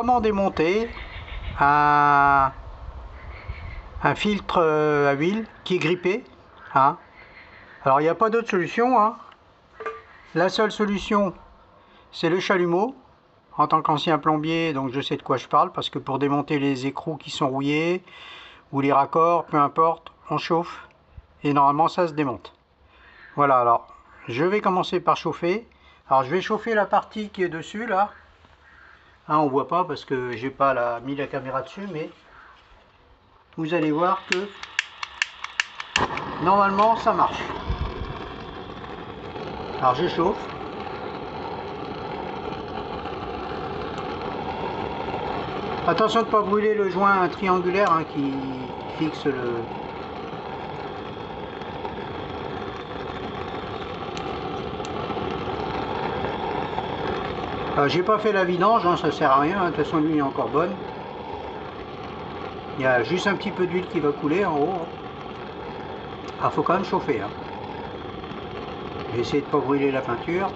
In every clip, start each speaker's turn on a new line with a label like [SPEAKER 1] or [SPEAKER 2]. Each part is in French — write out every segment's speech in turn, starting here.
[SPEAKER 1] comment démonter un filtre à huile qui est grippé, hein. Alors il n'y a pas d'autre solution, hein. La seule solution, c'est le chalumeau. En tant qu'ancien plombier, donc je sais de quoi je parle, parce que pour démonter les écrous qui sont rouillés ou les raccords, peu importe, on chauffe et normalement ça se démonte. Voilà, alors je vais commencer par chauffer. Alors je vais chauffer la partie qui est dessus là. Hein, on voit pas parce que j'ai pas mis la caméra dessus, mais vous allez voir que normalement ça marche. Alors je chauffe. Attention de ne pas brûler le joint triangulaire, hein, qui fixe le... J'ai pas fait la vidange, hein, ça sert à rien, hein, de toute façon l'huile est encore bonne. Il y a juste un petit peu d'huile qui va couler en haut. Ah, faut quand même chauffer, hein. J'ai essayé de ne pas brûler la peinture.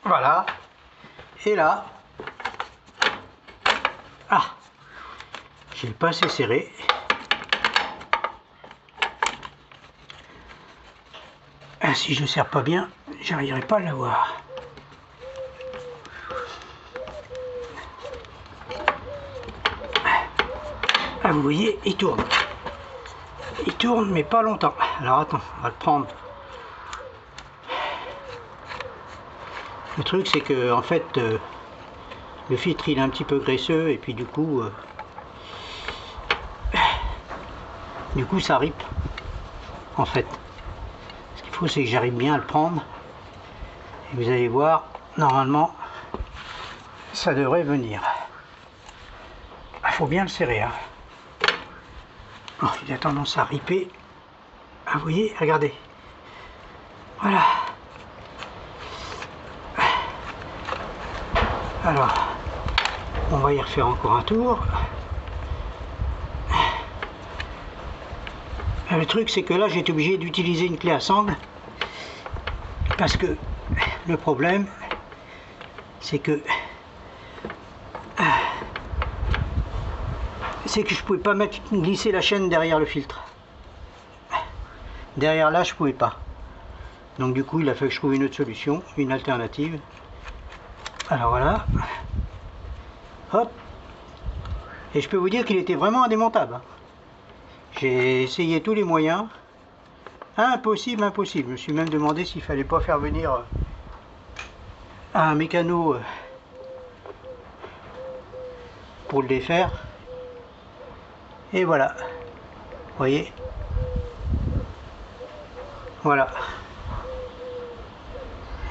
[SPEAKER 1] Voilà. Et là, ah, j'ai pas assez serré. Ah, si je ne serre pas bien, j'arriverai pas à l'avoir. Ah, vous voyez, il tourne. Il tourne, mais pas longtemps. Alors attends, on va le prendre. Le truc, c'est que en fait, le filtre il est un petit peu graisseux et puis du coup ça ripe. En fait, ce qu'il faut, c'est que j'arrive bien à le prendre. Et vous allez voir, normalement, ça devrait venir. Il faut bien le serrer, hein. Oh, il a tendance à riper. Ah, vous voyez, regardez. Voilà. Alors, on va y refaire encore un tour. Le truc, c'est que là, j'ai été obligé d'utiliser une clé à sangle. Parce que le problème, c'est que je pouvais pas glisser la chaîne derrière le filtre. Derrière là, je pouvais pas. Donc du coup, il a fallu que je trouve une autre solution, une alternative. Alors voilà. Hop. Et je peux vous dire qu'il était vraiment indémontable. J'ai essayé tous les moyens. Impossible, impossible. Je me suis même demandé s'il fallait pas faire venir un mécano pour le défaire. Et voilà. Vous voyez. Voilà.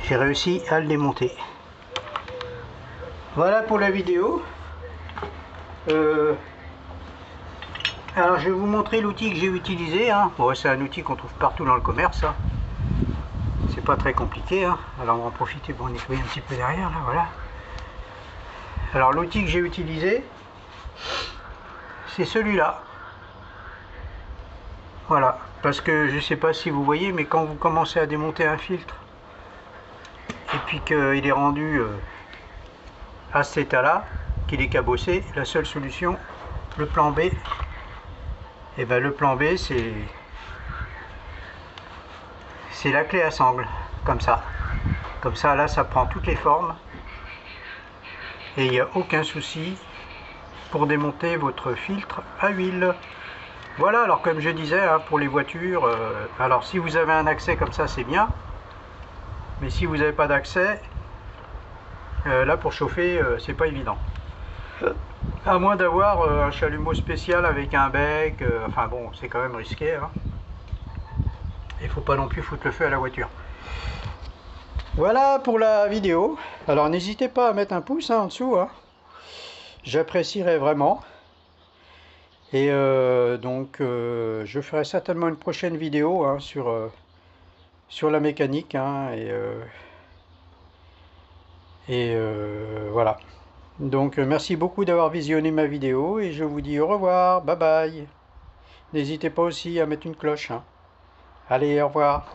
[SPEAKER 1] J'ai réussi à le démonter. Voilà pour la vidéo. Alors je vais vous montrer l'outil que j'ai utilisé, hein. Bon, c'est un outil qu'on trouve partout dans le commerce, hein. C'est pas très compliqué, hein. Alors on va en profiter pour nettoyer un petit peu derrière là, voilà. Alors l'outil que j'ai utilisé, c'est celui-là. Voilà, parce que je sais pas si vous voyez, mais quand vous commencez à démonter un filtre et puis qu'il est rendu à cet état-là, qu'il est cabossé, la seule solution, le plan B, et ben le plan B, c'est la clé à sangle, comme ça. Comme ça, là, ça prend toutes les formes et il n'y a aucun souci pour démonter votre filtre à huile. Voilà, alors comme je disais, hein, pour les voitures, alors si vous avez un accès comme ça, c'est bien. Mais si vous n'avez pas d'accès, là pour chauffer, c'est pas évident. À moins d'avoir un chalumeau spécial avec un bec, enfin bon, c'est quand même risqué, hein. Il faut pas non plus foutre le feu à la voiture. Voilà pour la vidéo. Alors n'hésitez pas à mettre un pouce, hein, en dessous, hein. J'apprécierais vraiment. Et donc je ferai certainement une prochaine vidéo, hein, sur la mécanique, hein, voilà. Donc merci beaucoup d'avoir visionné ma vidéo et je vous dis au revoir, bye bye. N'hésitez pas aussi à mettre une cloche, hein. Allez, au revoir.